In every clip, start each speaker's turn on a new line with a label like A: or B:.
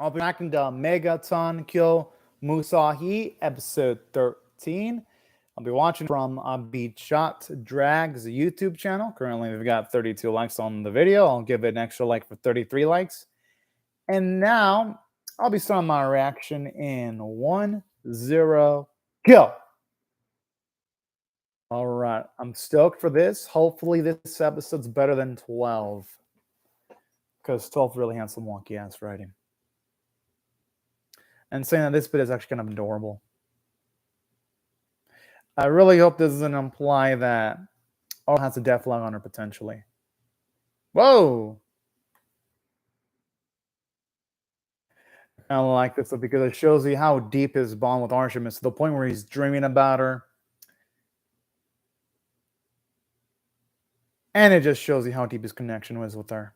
A: I'll be back into Megaton-kyuu Musashi, episode 13. I'll be watching from Beat Shot Drag's YouTube channel. Currently, we've got 32 likes on the video. I'll give it an extra like for 33 likes. And now, I'll be starting my reaction in 1-0, go! All right, I'm stoked for this. Hopefully, this episode's better than 12. Because 12 really has some wonky-ass writing. And saying that this bit is actually kind of adorable. I really hope this doesn't imply that Arl has a deathlock on her potentially. Whoa! I don't like this because it shows you how deep his bond with Arsham is to the point where he's dreaming about her. And it just shows you how deep his connection was with her.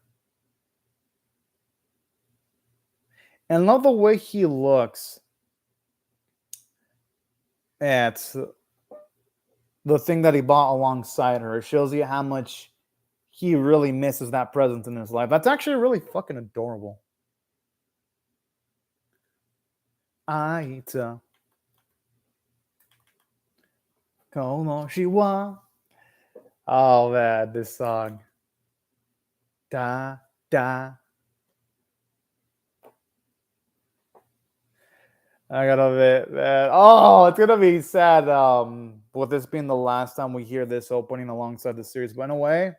A: And I love the way he looks at the thing that he bought alongside her. It shows you how much he really misses that presence in his life. That's actually really fucking adorable. Aita. Konoshiwa. Oh man, this song. Da da. I gotta admit, man. Oh, it's gonna be sad. With this being the last time we hear this opening alongside the series, but in a way,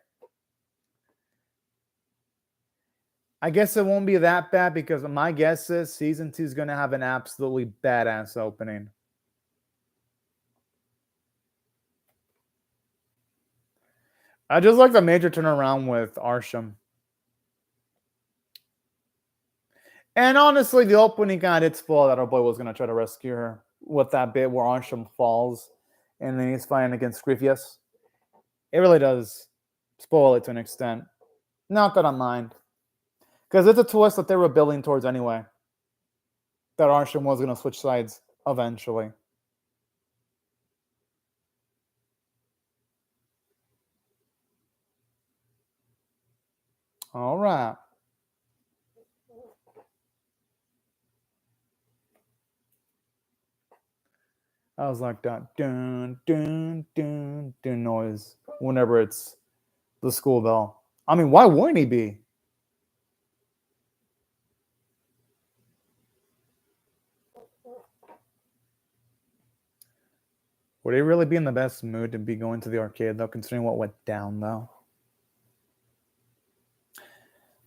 A: I guess it won't be that bad because my guess is season 2 is gonna have an absolutely badass opening. I just like the major turnaround with Arsham. And honestly, the opening kind of did spoil that our boy was going to try to rescue her with that bit where Arsham falls and then he's fighting against Griffius. It really does spoil it to an extent. Not that I mind. Because it's a twist that they were building towards anyway. That Arsham was going to switch sides eventually. All right. I was like that dun dun dun dun noise whenever it's the school bell. I mean, why wouldn't he be? Would he really be in the best mood to be going to the arcade though, considering what went down though?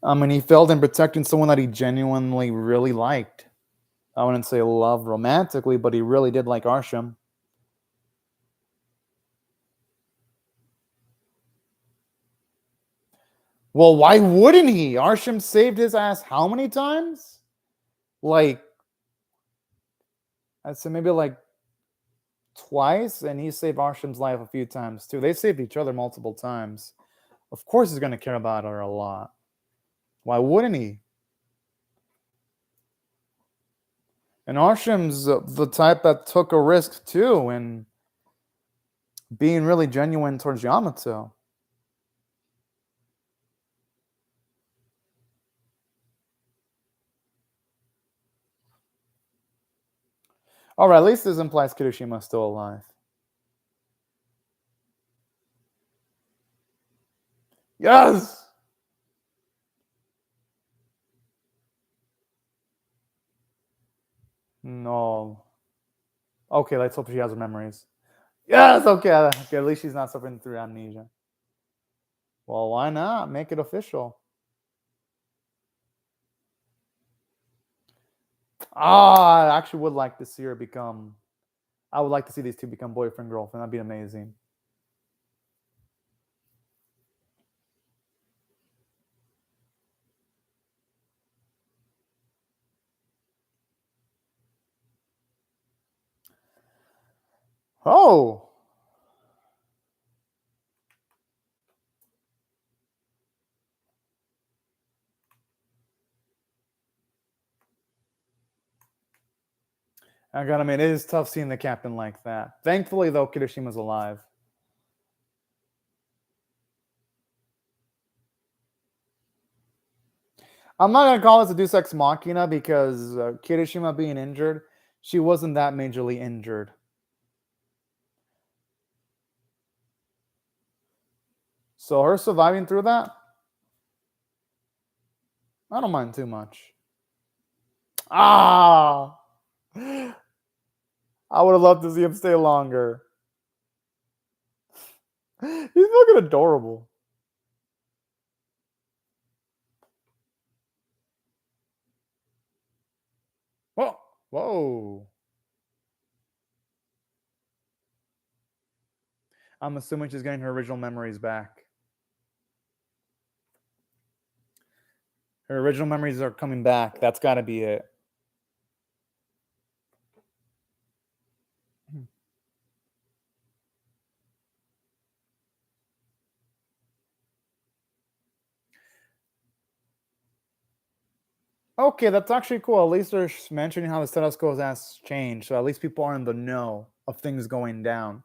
A: I mean, he failed in protecting someone that he genuinely really liked. I wouldn't say love romantically, but he really did like Arsham. Well, why wouldn't he? Arsham saved his ass how many times? Like, I'd say maybe like twice, and he saved Arsham's life a few times too. They saved each other multiple times. Of course he's going to care about her a lot. Why wouldn't he? And Arsham's the type that took a risk too in being really genuine towards Yamato. All right, at least this implies Kirishima is still alive. Yes! No. Okay, let's hope she has her memories. Yes, okay. Okay, at least she's not suffering through amnesia. Well, why not? Make it official. I actually would like to see her become... I would like to see these two become boyfriend, girlfriend. That'd be amazing. Oh! I gotta admit, it is tough seeing the captain like that. Thankfully, though, Kirishima's alive. I'm not gonna call this a Deus Ex Machina because Kirishima being injured, she wasn't that majorly injured. So her surviving through that, I don't mind too much. Ah, I would have loved to see him stay longer. He's looking adorable. Whoa, whoa. I'm assuming she's getting her original memories back. Her original memories are coming back. That's got to be it. Okay, that's actually cool. At least they're mentioning how the status quo has changed, so at least people are in the know of things going down.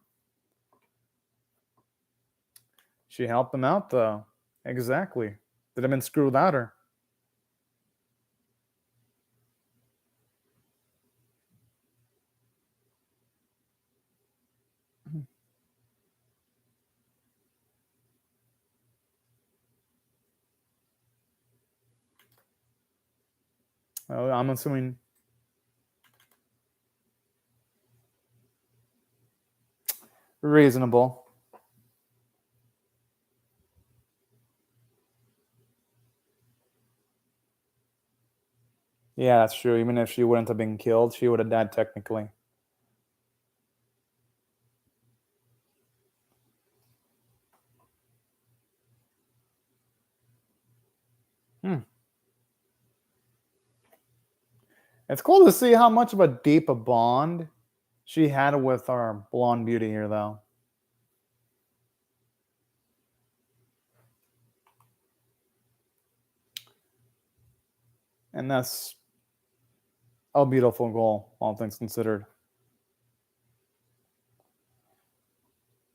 A: She helped them out, though. Exactly. They'd have been screwed without her. Oh, I'm assuming. Reasonable. Yeah, that's true. Even if she wouldn't have been killed, she would have died technically. It's cool to see how much of a deep a bond she had with our blonde beauty here, though. And that's a beautiful goal, all things considered.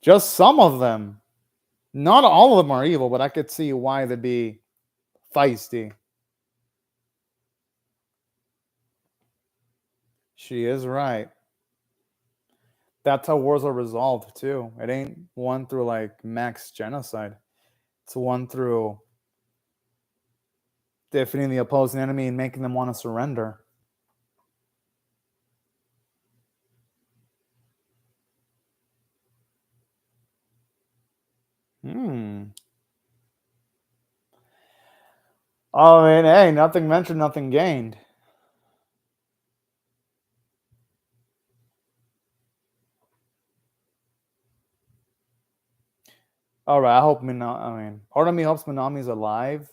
A: Just some of them. Not all of them are evil, but I could see why they'd be feisty. She is right. That's how wars are resolved, too. It ain't won through like max genocide, it's won through defeating the opposing enemy and making them want to surrender. I mean, hey, nothing ventured, nothing gained. All right, I hope part of me hopes Minami's alive,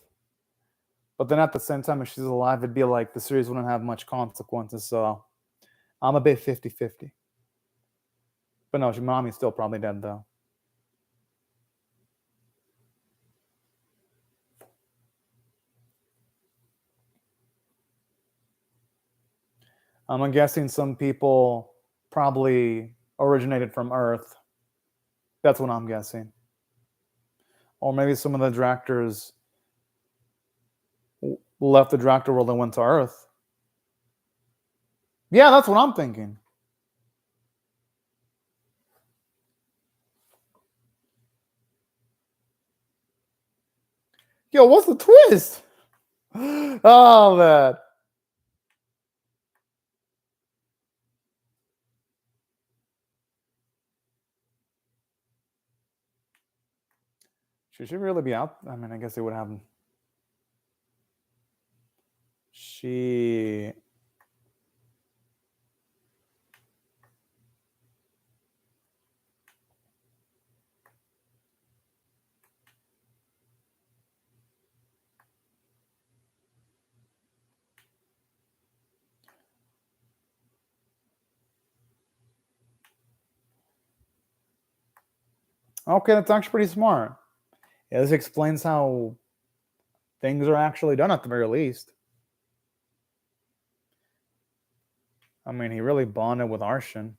A: but then at the same time, if she's alive, it'd be like the series wouldn't have much consequences. So I'm a bit 50-50. But no, Minami's still probably dead though. I'm guessing some people probably originated from Earth. That's what I'm guessing. Or maybe some of the directors left the director world and went to Earth. Yeah, that's what I'm thinking. Yo, what's the twist? Oh, man. She should really be out. I mean, I guess it would have. She. Okay, that's actually pretty smart. Yeah, this explains how things are actually done at the very least. I mean, he really bonded with Arshan.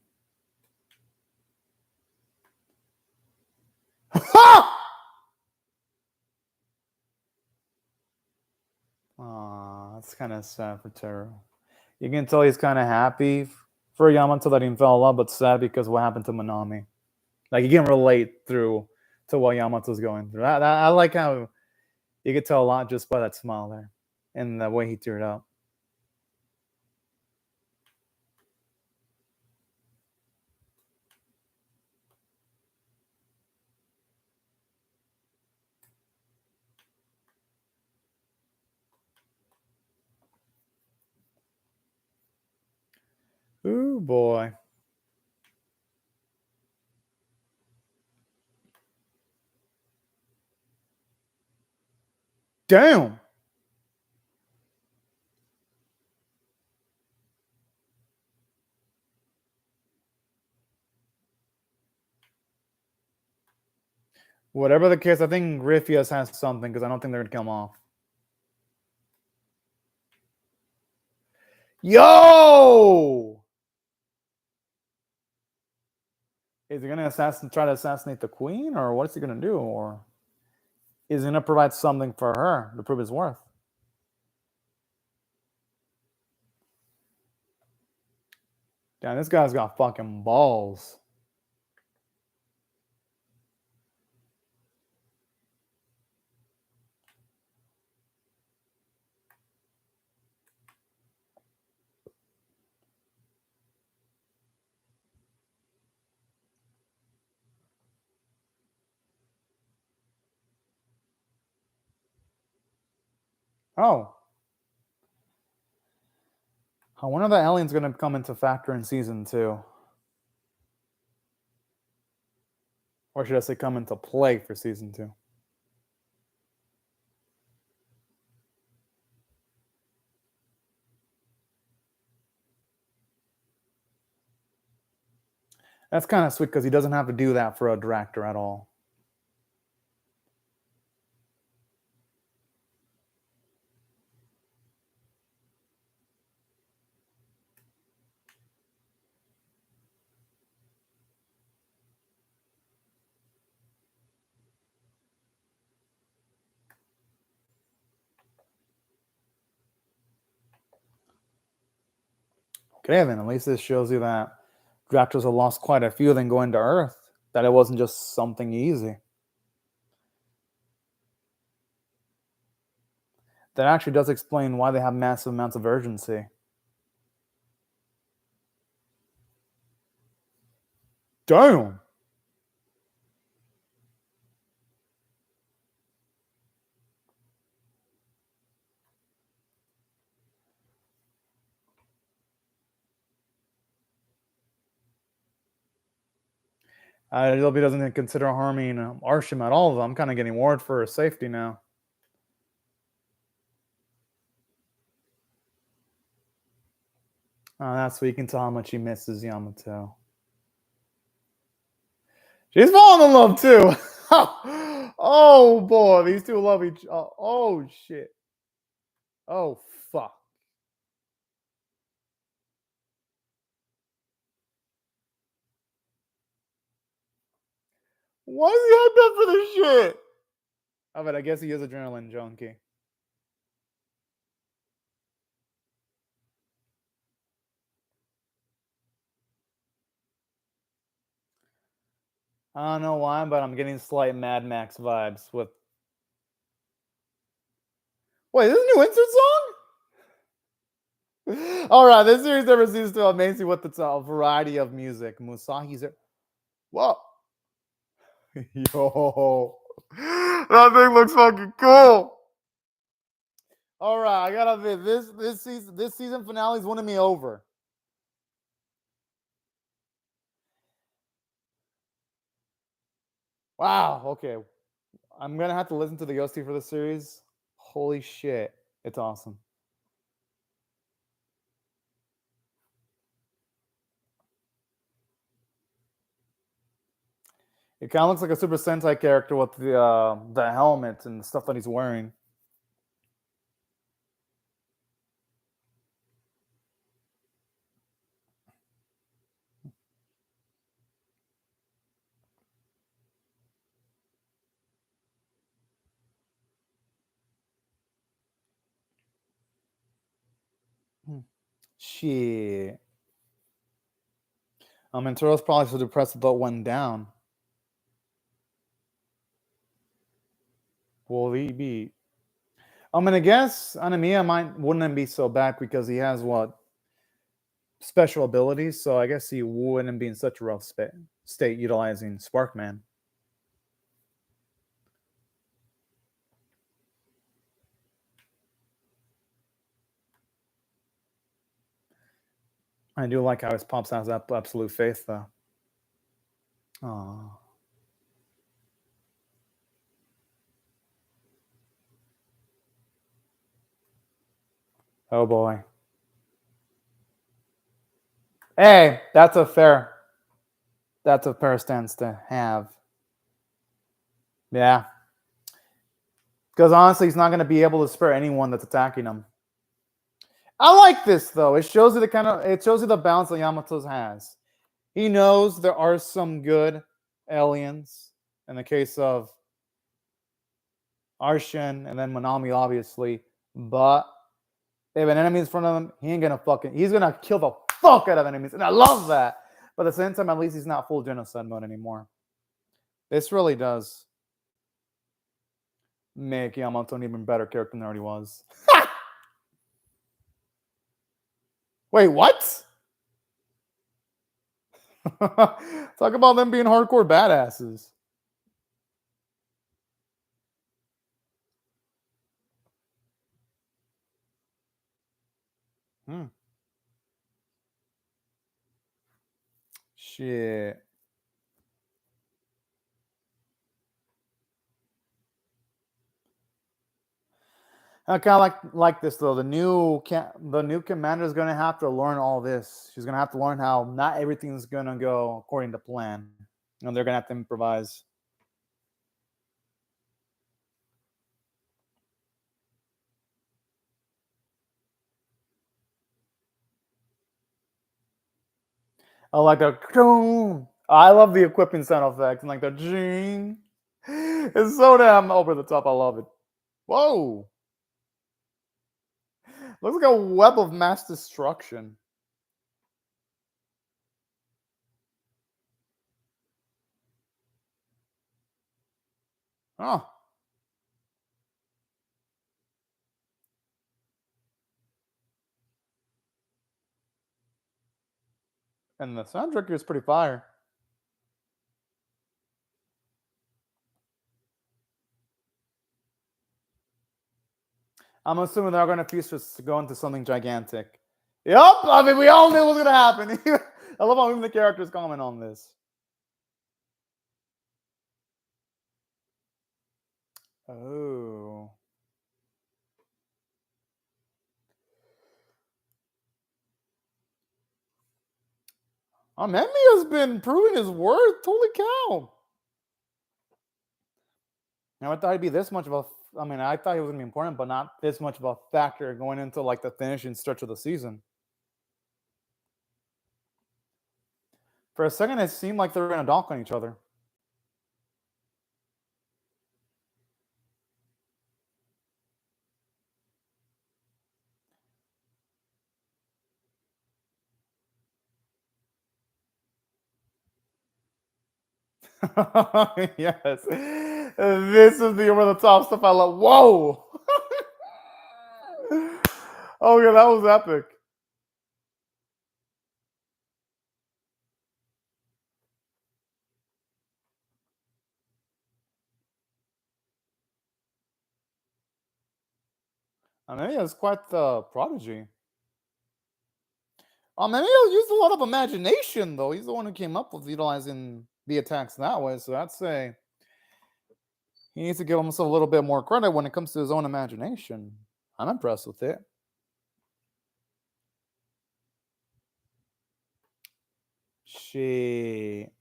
A: it's kind of sad for Teru. You can tell he's kind of happy for Yamato that he fell in love, but sad because what happened to Manami. Like you can relate through to what Yamato's going through. I like how you could tell a lot just by that smile there and the way he teared up. Ooh boy. Damn. Whatever the case, I think Griffius has something because I don't think they're gonna come off. Yo! Is he gonna try to assassinate the queen, or what's he gonna do? Or is he gonna provide something for her to prove his worth? Damn, this guy's got fucking balls. Oh. I wonder if the alien's gonna come into factor in season 2. Or should I say come into play for season 2? That's kind of sweet because he doesn't have to do that for a director at all. Okay, then at least this shows you that directors have lost quite a few then going to Earth. That it wasn't just something easy. That actually does explain why they have massive amounts of urgency. Damn. I hope he doesn't consider harming Arsham at all. Though. I'm kind of getting worried for his safety now. That's so you can tell how much he misses Yamato. She's falling in love too. Oh boy, these two love each other. Oh shit. Oh fuck. Why is he hyped up for this shit? Oh, but I guess he is adrenaline junkie. I don't know why, but I'm getting slight Mad Max vibes with. Wait, this is a new insert song? All right, this series never seems to amaze me with its variety of music. Musahi's. Whoa. Yo. That thing looks fucking cool. All right, I gotta admit, this season finale is winning me over. Wow. Okay, I'm gonna have to listen to the OST for the series. Holy shit, it's awesome. It kind of looks like a Super Sentai character with the helmet and the stuff that he's wearing. Shit. I mean, Turo's probably so depressed the boat went down. Will he be? I mean, I guess Anamiya wouldn't be so bad because he has what special abilities. So I guess he wouldn't be in such a rough state utilizing Sparkman. I do like how his pops has that absolute faith, though. Aww. Oh boy. Hey, that's a fair stance to have. Yeah. Because honestly, he's not going to be able to spare anyone that's attacking him. I like this though. It shows you the balance that Yamato has. He knows there are some good aliens in the case of Arshin and then Manami, obviously. But if an enemy is in front of him, he's gonna kill the fuck out of enemies. And I love that. But at the same time, at least he's not full genocide mode anymore. This really does make Yamato an even better character than he already was. Wait, what? Talk about them being hardcore badasses. Shit. I kind of like this though. The new commander is gonna have to learn all this. She's gonna have to learn how not everything's gonna go according to plan, and they're gonna have to improvise. I like the. I love the equipping sound effects and like the jing. It's so damn over the top. I love it. Whoa! Looks like a web of mass destruction. Oh. And the soundtrack here is pretty fire. I'm assuming they're going to feast to go into something gigantic. Yep, I mean, we all knew what was going to happen. I love how even the characters comment on this. Oh. Memi has been proving his worth. Holy cow. Now, I thought he'd be this much of a. I mean, I thought he was going to be important, but not this much of a factor going into like the finishing stretch of the season. For a second, it seemed like they were going to dock on each other. Yes. This is the over the top stuff I love. Whoa. Oh, yeah, that was epic. I mean, he has quite the prodigy. Maybe he'll use a lot of imagination, though. He's the one who came up with utilizing the attacks that way. So I'd say he needs to give himself a little bit more credit when it comes to his own imagination. I'm impressed with it. Shit.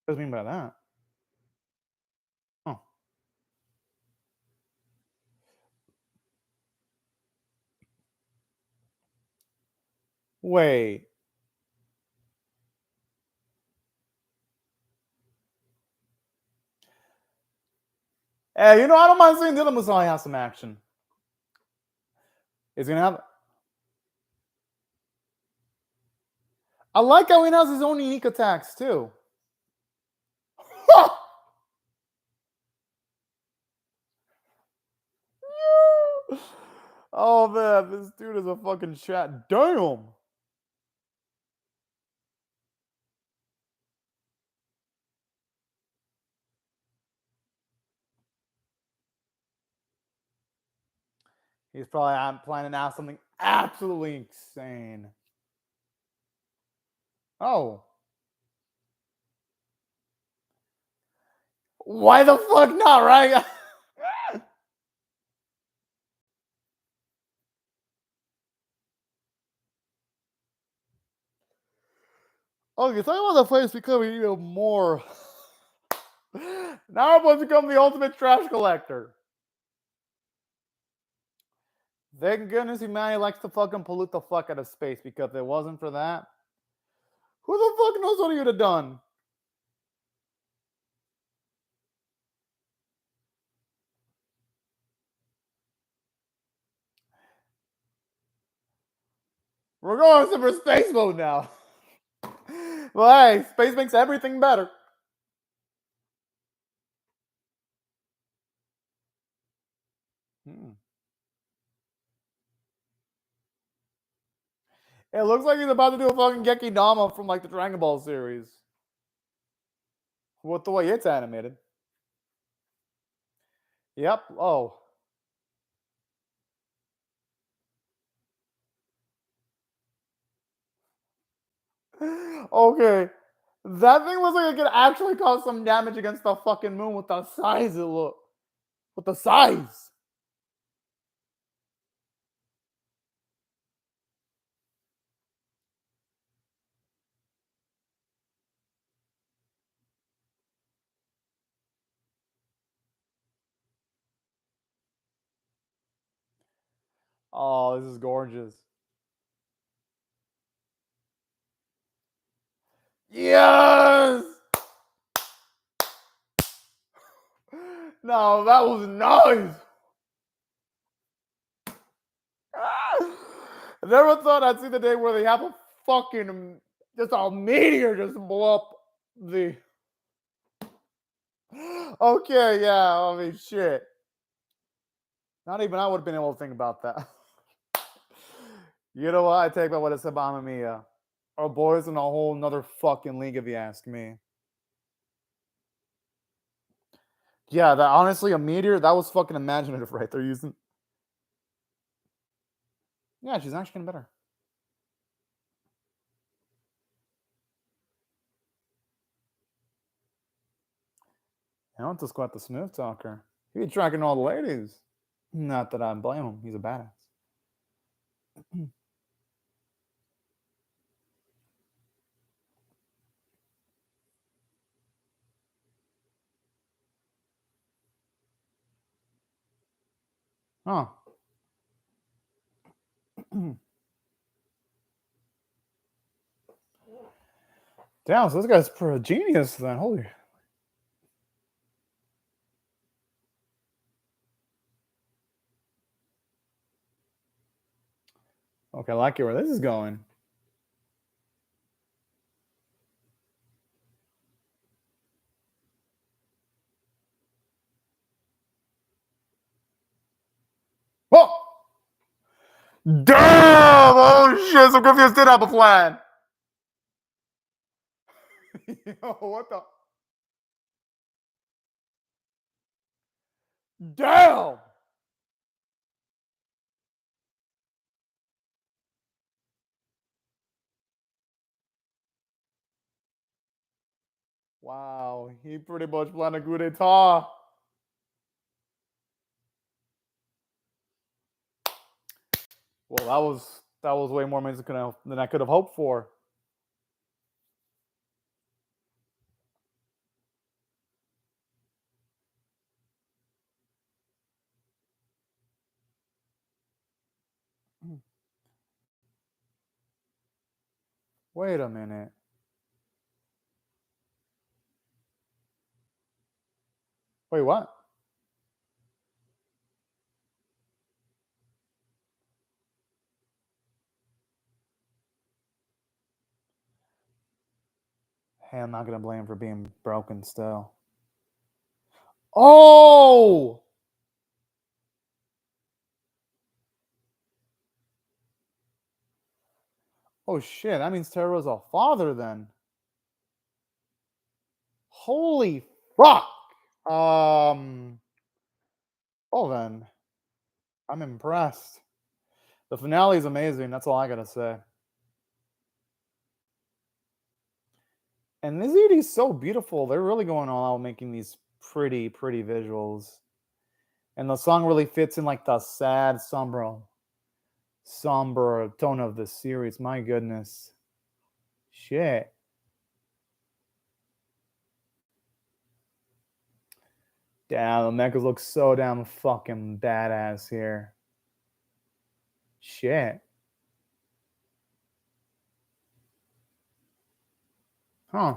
A: What do you mean by that? Huh. Wait. Hey, I don't mind seeing the other Musashi have some action. He's gonna have. I like how he has his own unique attacks too. Oh man, this dude is a fucking chat. Damn. He's probably planning out something absolutely insane. Oh. Why the fuck not, right? Okay, talking about the place becoming even more. Now I'm supposed to become the ultimate trash collector. Thank goodness humanity likes to fucking pollute the fuck out of space, because if it wasn't for that, who the fuck knows what he would have done? We're going super space mode now. Well, hey, space makes everything better. Hmm. It looks like he's about to do a fucking Gekidama from like the Dragon Ball series. With the way it's animated. Yep. Oh. Okay. That thing looks like it could actually cause some damage against the fucking moon with the size it look. With the size. Oh, this is gorgeous. Yes! No, that was nice. I never thought I'd see the day where they have a fucking just a meteor just blow up the. Okay, yeah, I mean, shit. Not even I would have been able to think about that. You know what? I take back what I said about Mamma Mia. Our boys in a whole nother fucking league, if you ask me. Yeah, that honestly, a meteor, that was fucking imaginative right there using. Yeah, she's actually getting better. I want to squat the smooth talker. He be tracking all the ladies. Not that I blame him. He's a badass. Huh. Damn, so this guy's a genius then. Holy. Okay, I like it where this is going. Oh! Damn! Oh shit, so Griffiths did have a plan. Yo, what the? Damn! Wow, he pretty much planned a coup d'etat. Well, that was way more music than I could have hoped for. Wait a minute. Wait, what? Hey, I'm not gonna blame him for being broken still. Oh! Oh shit, that means Teru's a father then. Holy fuck! Oh then. I'm impressed. The finale is amazing, that's all I gotta say. And this ED is so beautiful. They're really going all out making these pretty, pretty visuals. And the song really fits in like the sad, somber tone of the series. My goodness. Shit. Damn, the mechas look so damn fucking badass here. Shit. Huh.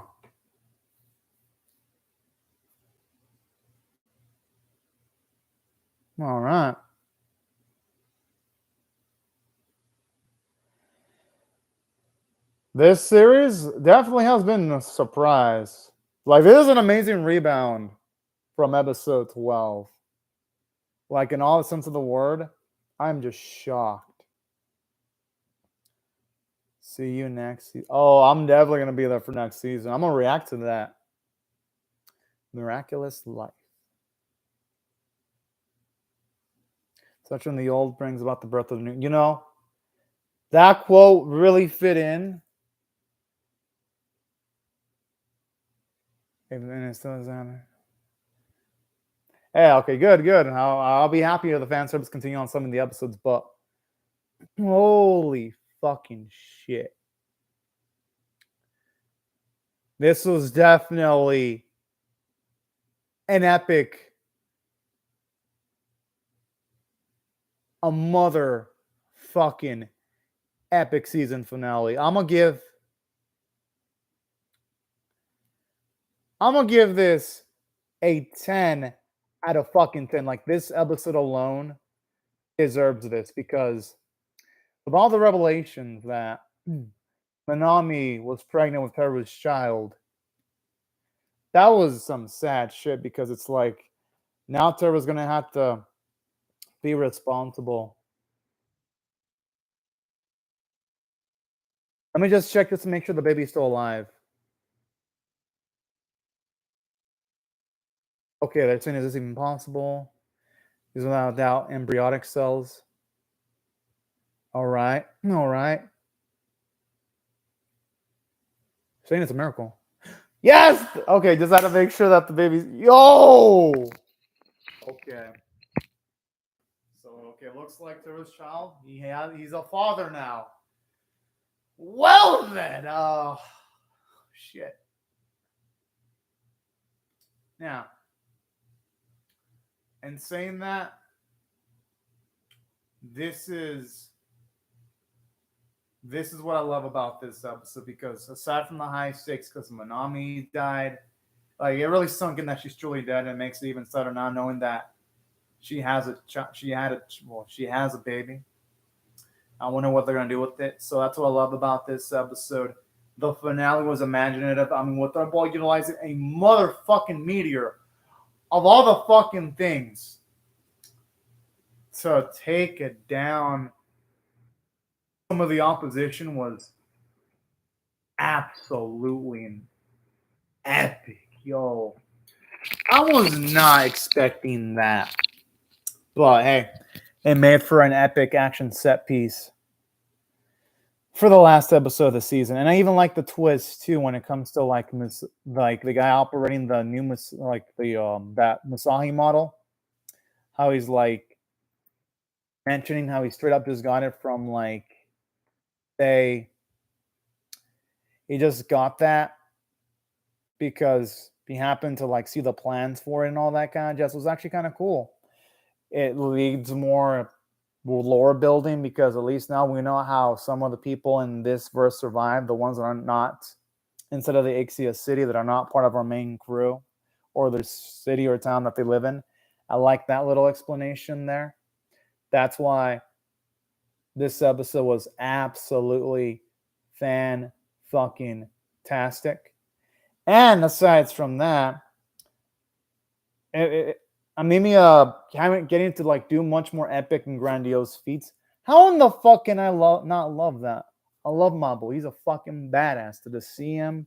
A: All right. This series definitely has been a surprise. Like, this is an amazing rebound from episode 12. Like, in all the sense of the word, I'm just shocked. See you next season. Oh, I'm definitely going to be there for next season. I'm going to react to that. Miraculous Life. Such when the old brings about the birth of the new. You know, that quote really fit in. Hey, okay, good. I'll be happy if the fan service continue on some of the episodes, but holy fucking shit. This was definitely an epic, a motherfucking epic season finale. I'm gonna give this a 10 out of fucking 10. Like, this episode alone deserves this because of all the revelations that Manami was pregnant with Teru's child. That was some sad shit because it's like now Teru's gonna have to be responsible. Let me just check this to make sure the baby's still alive. Okay, they're saying, is this even possible? These without doubt embryonic cells. All right. Saying it's a miracle. Yes. Okay, just had to make sure that the baby's. Yo. Okay. So looks like Teru's child. He's a father now. Well then. Oh shit. Now, and saying that, this is what I love about this episode because aside from the high stakes, because Manami died, like, it really sunk in that she's truly dead, and it makes it even sadder not knowing that she has a baby. I wonder what they're gonna do with it. So that's what I love about this episode. The finale was imaginative. I mean, with our boy utilizing a motherfucking meteor of all the fucking things to take it down. Some of the opposition was absolutely epic. Yo, I was not expecting that. But hey, it made for an epic action set piece for the last episode of the season. And I even like the twist too when it comes to like the guy operating the new that Musashi model. How he's like mentioning how he straight up just got it from like, say, he just got that because he happened to like see the plans for it and all that kind of jazz. Was actually kind of cool. It leads more lore building because at least now we know how some of the people in this verse survive, the ones that are not instead of the Ixia city, that are not part of our main crew or the city or town that they live in. I like that little explanation there. That's why this episode was absolutely fan-fucking-tastic. And aside from that, Mimi getting to like do much more epic and grandiose feats. How in the fuck can I not love that? I love my boy. He's a fucking badass. To see him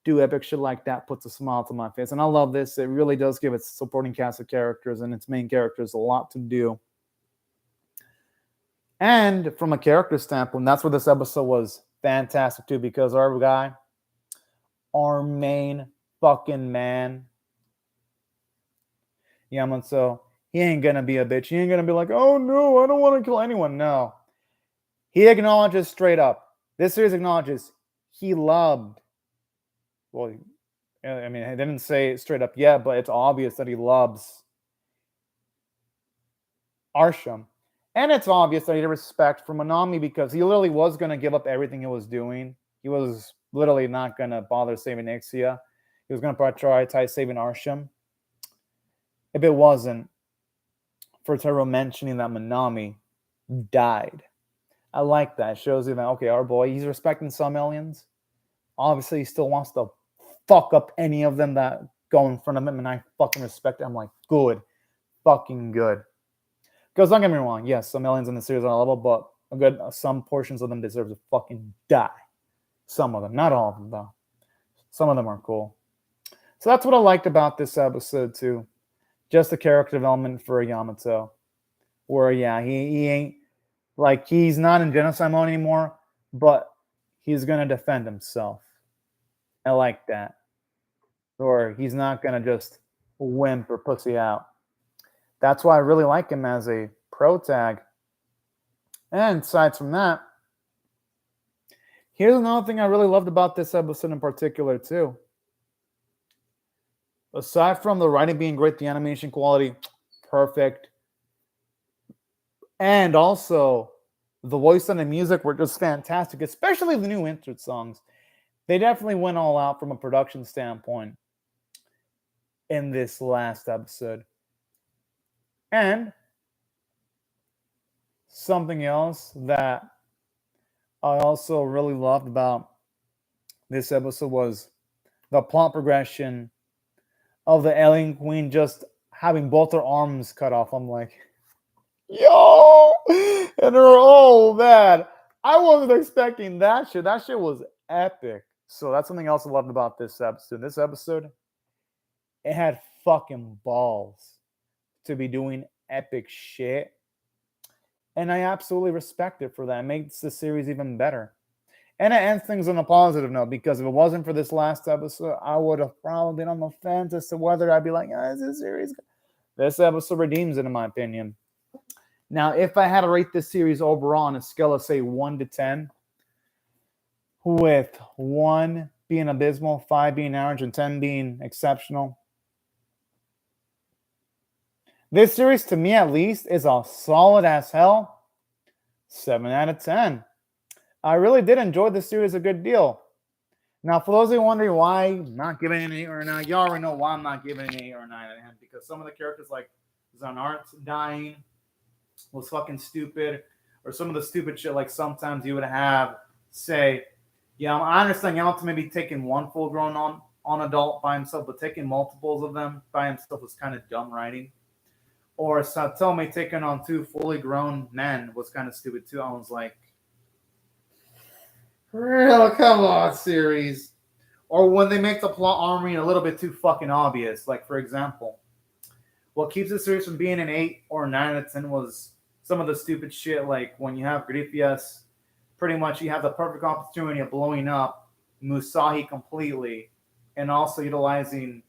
A: do epic shit like that puts a smile to my face. And I love this. It really does give its supporting cast of characters and its main characters a lot to do. And from a character standpoint, that's where this episode was fantastic too, because our guy, our main fucking man, Yamato, he ain't gonna be a bitch. He ain't gonna be like, oh no, I don't want to kill anyone. No. He acknowledges straight up. This series acknowledges he loved. Well, I mean, he didn't say it straight up yet, but it's obvious that he loves Arsham. And it's obvious that he had respect for Manami because he literally was going to give up everything he was doing. He was literally not going to bother saving Ixia. He was going to prioritize saving Arsham. If it wasn't for Taro mentioning that Manami died. I like that. It shows you that, okay, our boy, he's respecting some aliens. Obviously, he still wants to fuck up any of them that go in front of him, and I fucking respect it. I'm like, good. Fucking good. Because don't get me wrong, yes, some aliens in the series are on a level, but some portions of them deserve to fucking die. Some of them, not all of them, though. Some of them are cool. So that's what I liked about this episode, too. Just the character development for Yamato. Where, yeah, he ain't, like, he's not in genocide mode anymore, but he's going to defend himself. I like that. Or he's not going to just wimp or pussy out. That's why I really like him as a pro tag. And aside from that, here's another thing I really loved about this episode in particular, too. Aside from the writing being great, the animation quality, perfect. And also, the voice and the music were just fantastic, especially the new interlude songs. They definitely went all out from a production standpoint in this last episode. And something else that I also really loved about this episode was the plot progression of the alien queen just having both her arms cut off. I'm like, yo! And her, oh, man. I wasn't expecting that shit. That shit was epic. So that's something else I loved about this episode. This episode, it had fucking balls to be doing epic shit. And I absolutely respect it for that. It makes the series even better. And it ends things on a positive note, because if it wasn't for this last episode, I would have probably been on the fence as to whether I'd be like, is this series good? This episode redeems it, in my opinion. Now, if I had to rate this series overall on a scale of, say, 1 to 10, with 1 being abysmal, 5 being average, and 10 being exceptional, this series, to me at least, is a solid as hell 7 out of 10. I really did enjoy this series a good deal. Now, for those of you wondering why I'm not giving it an 8 or a 9, you already know why I'm not giving it an 8 or a 9 out of 10. Because some of the characters, like Zanart dying, was fucking stupid. Or some of the stupid shit, like sometimes you would have, say, yeah, I understand Yamato maybe taking one full-grown on adult by himself, but taking multiples of them by himself was kind of dumb writing. Or Satomi taking on 2 fully grown men was kind of stupid too. I was like, real, come on, series. Or when they make the plot armoring a little bit too fucking obvious. Like, for example, what keeps the series from being an 8 or 9 out of 10 was some of the stupid shit, like when you have Griffias, pretty much you have the perfect opportunity of blowing up Musashi completely and also utilizing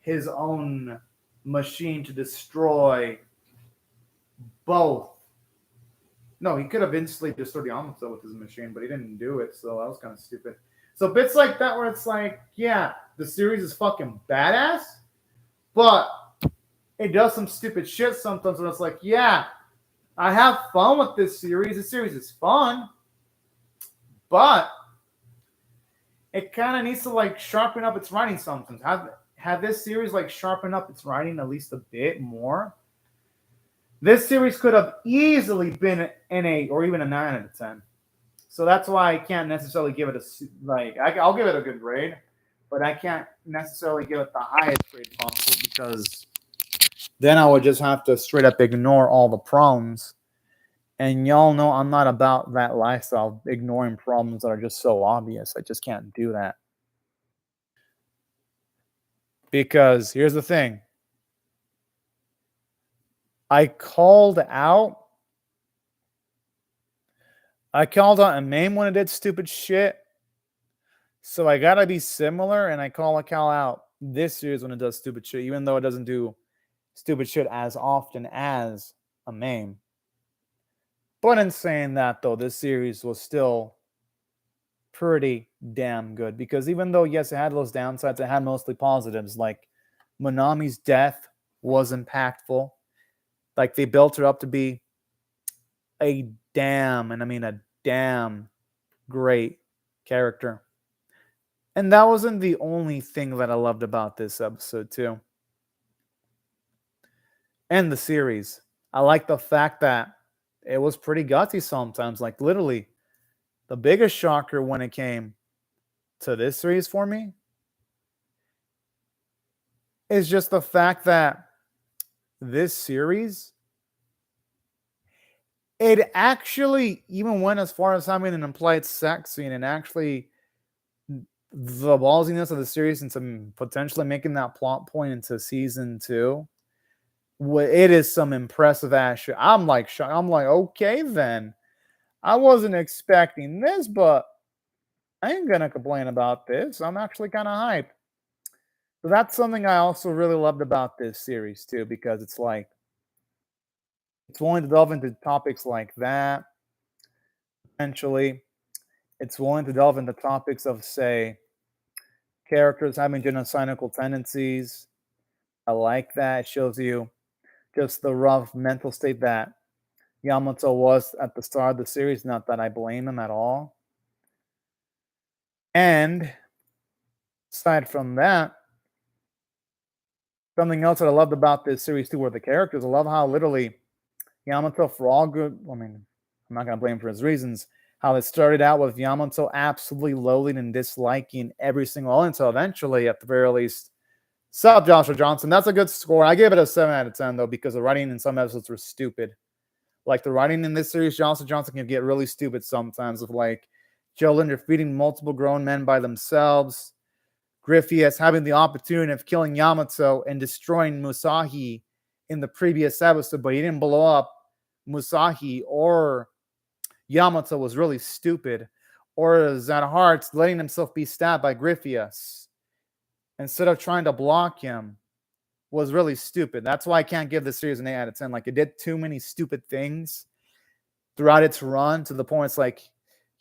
A: his own machine to destroy both. No, he could have instantly destroyed the Yamato with his machine, but he didn't do it, so that was kind of stupid. So bits like that where it's like, yeah, the series is fucking badass, but it does some stupid shit sometimes when it's like, yeah, I have fun with this series. This series is fun, but it kind of needs to like sharpen up its writing sometimes. Have this series like sharpen up its writing at least a bit more. This series could have easily been an 8 or even a 9 out of 10. So that's why I can't necessarily give it a, like, I'll give it a good grade. but I can't necessarily give it the highest grade possible because then I would just have to straight up ignore all the problems. And y'all know I'm not about that lifestyle, ignoring problems that are just so obvious. I just can't do that. Because here's the thing. I called out a name when it did stupid shit. So I gotta be similar, and I call out this series when it does stupid shit, even though it doesn't do stupid shit as often as a MAME. But in saying that, though, this series was still pretty damn good because even though, yes, it had those downsides, it had mostly positives. Like Monami's death was impactful. Like they built her up to be a damn, and I mean a damn great character. And that wasn't the only thing that I loved about this episode, too. And the series. I like the fact that it was pretty gutsy sometimes. Like, literally, the biggest shocker when it came to this series for me is just the fact that this series, it actually even went as far as having an implied sex scene and actually the ballsiness of the series into potentially making that plot point into season 2. It is some impressive ass shit. I'm like, okay, then. I wasn't expecting this, but I ain't gonna complain about this. I'm actually kind of hyped. So that's something I also really loved about this series too, because it's like it's willing to delve into topics like that. Potentially, it's willing to delve into topics of, say, characters having genocidal tendencies. I like that. It shows you just the rough mental state that Yamato was at the start of the series. Not that I blame him at all. And aside from that, something else that I loved about this series too were the characters. I love how literally Yamato, for all good, I mean, I'm not going to blame him for his reasons, how it started out with Yamato absolutely loathing and disliking every single element until eventually, at the very least, sup, Joshua Johnson. That's a good score. I gave it a 7 out of 10, though, because the writing in some episodes were stupid. Like, the writing in this series, Joshua Johnson can get really stupid sometimes, of like Jolin defeating multiple grown men by themselves, Griffius having the opportunity of killing Yamato and destroying Musashi in the previous episode, but he didn't blow up Musashi, or Yamato was really stupid, or Zanhart's letting himself be stabbed by Griffius instead of trying to block him was really stupid. That's why I can't give this series an 8 out of 10. Like, it did too many stupid things throughout its run to the point it's like,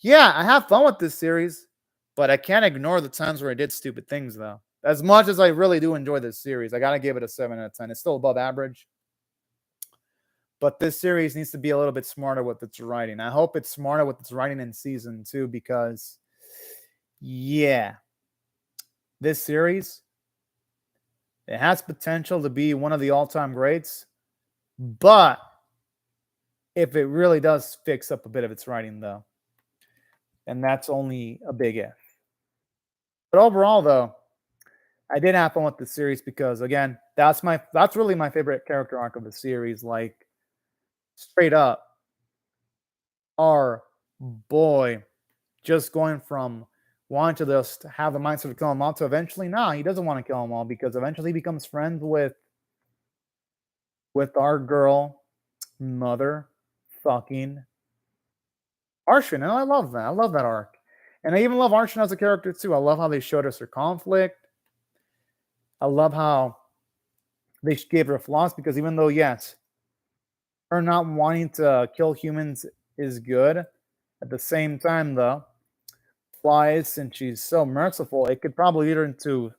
A: yeah, I have fun with this series, but I can't ignore the times where I did stupid things, though. As much as I really do enjoy this series, I got to give it a 7 out of 10. It's still above average. But this series needs to be a little bit smarter with its writing. I hope it's smarter with its writing in season 2 because, yeah, this series, it has potential to be one of the all-time greats. But if it really does fix up a bit of its writing, though, and that's only a big if. But overall, though, I did have fun with the series because, again, that's really my favorite character arc of the series. Like, straight up, our boy just going from wanting to just have the mindset of kill them all to eventually, he doesn't want to kill them all because eventually he becomes friends with our girl, mother fucking Arshin. And I love that. I love that arc. And I even love Arshin as a character too. I love how they showed us her conflict. I love how they gave her flaws because even though, yes, her not wanting to kill humans is good, at the same time, though, flies, since she's so merciful, it could probably lead her into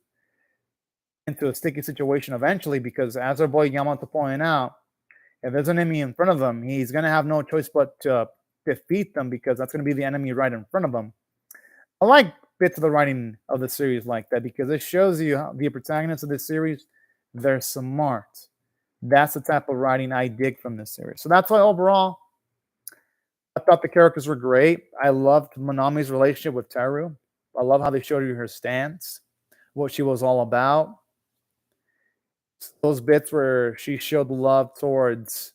A: a sticky situation eventually because, as our boy Yamato pointed out, if there's an enemy in front of him, he's going to have no choice but to defeat them because that's going to be the enemy right in front of him. I like bits of the writing of the series like that because it shows you how the protagonists of this series, they're smart. That's the type of writing I dig from this series. So that's why overall, I thought the characters were great. I loved Monami's relationship with Teru. I love how they showed you her stance. what she was all about. Those bits where she showed love towards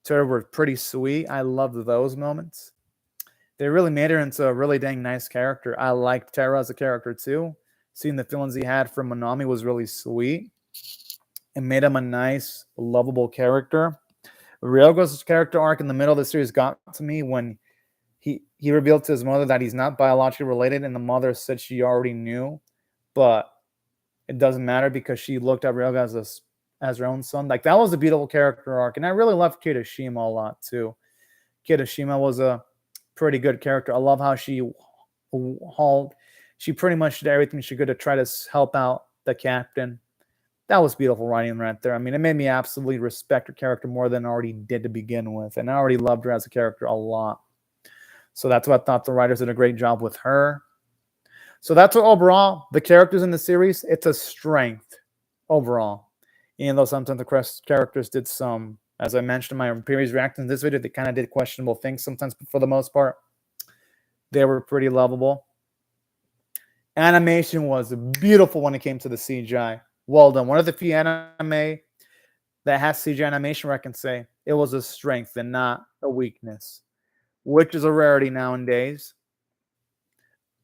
A: her were pretty sweet. I loved those moments. They really made her into a really dang nice character. I liked Terra as a character too. Seeing the feelings he had for Manami was really sweet. It made him a nice, lovable character. Ryogo's character arc in the middle of the series got to me when he revealed to his mother that he's not biologically related, and the mother said she already knew, but it doesn't matter because she looked at Ryoga as her own son. Like, that was a beautiful character arc, and I really loved Kirishima a lot too. Kirishima was a pretty good character. I love how she pretty much did everything she could to try to help out the captain. That was beautiful writing right there. I mean, it made me absolutely respect her character more than I already did to begin with, and I already loved her as a character a lot. So that's what I thought the writers did a great job with her. So that's what overall, the characters in the series, it's a strength overall. Even though sometimes the characters did some, as I mentioned in my previous reaction to this video, they kind of did questionable things sometimes, but for the most part, they were pretty lovable. Animation was beautiful when it came to the CGI. Well done. One of the few anime that has CGI animation where I can say it was a strength and not a weakness, which is a rarity nowadays.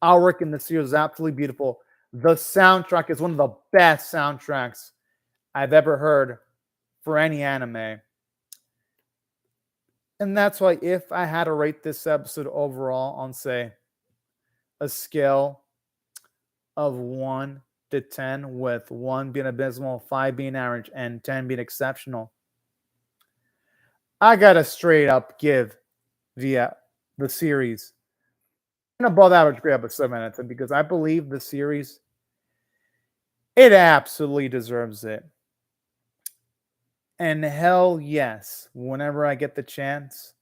A: Our work in the series is absolutely beautiful. The soundtrack is one of the best soundtracks I've ever heard for any anime. And that's why if I had to rate this episode overall on, say, a scale of 1 to 10, with 1 being abysmal, 5 being average, and 10 being exceptional, I gotta straight up give the series an above average grade of 7 out of 10, because I believe the series, it absolutely deserves it. And hell yes, whenever I get the chance,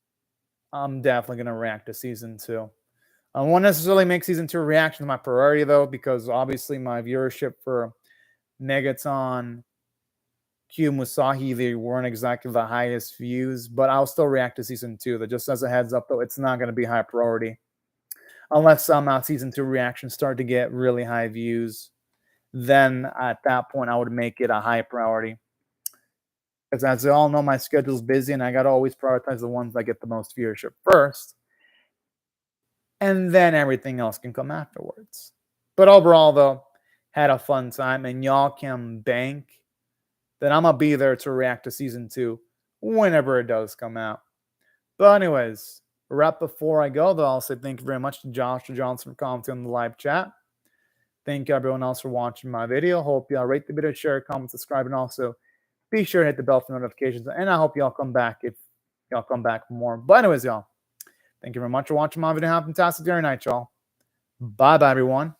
A: I'm definitely gonna react to season 2. I won't necessarily make season 2 reaction my priority though, because obviously my viewership for Megaton-kyuu Musashi, they weren't exactly the highest views, but I'll still react to season 2. That just as a heads up though, it's not going to be high priority. Unless somehow season 2 reactions start to get really high views, then at that point I would make it a high priority. Because as you all know, my schedule's busy and I got to always prioritize the ones that get the most viewership first. And then everything else can come afterwards. But overall, though, had a fun time, and y'all can bank that I'm going to be there to react to season 2 whenever it does come out. But anyways, right before I go, though, I'll say thank you very much to Joshua Johnson for commenting on the live chat. Thank you, everyone else, for watching my video. Hope y'all rate the video, share, comment, subscribe, and also be sure to hit the bell for notifications. And I hope y'all come back if y'all come back for more. But anyways, y'all, thank you very much for watching my video. Have a fantastic day or night, y'all. Bye-bye, everyone.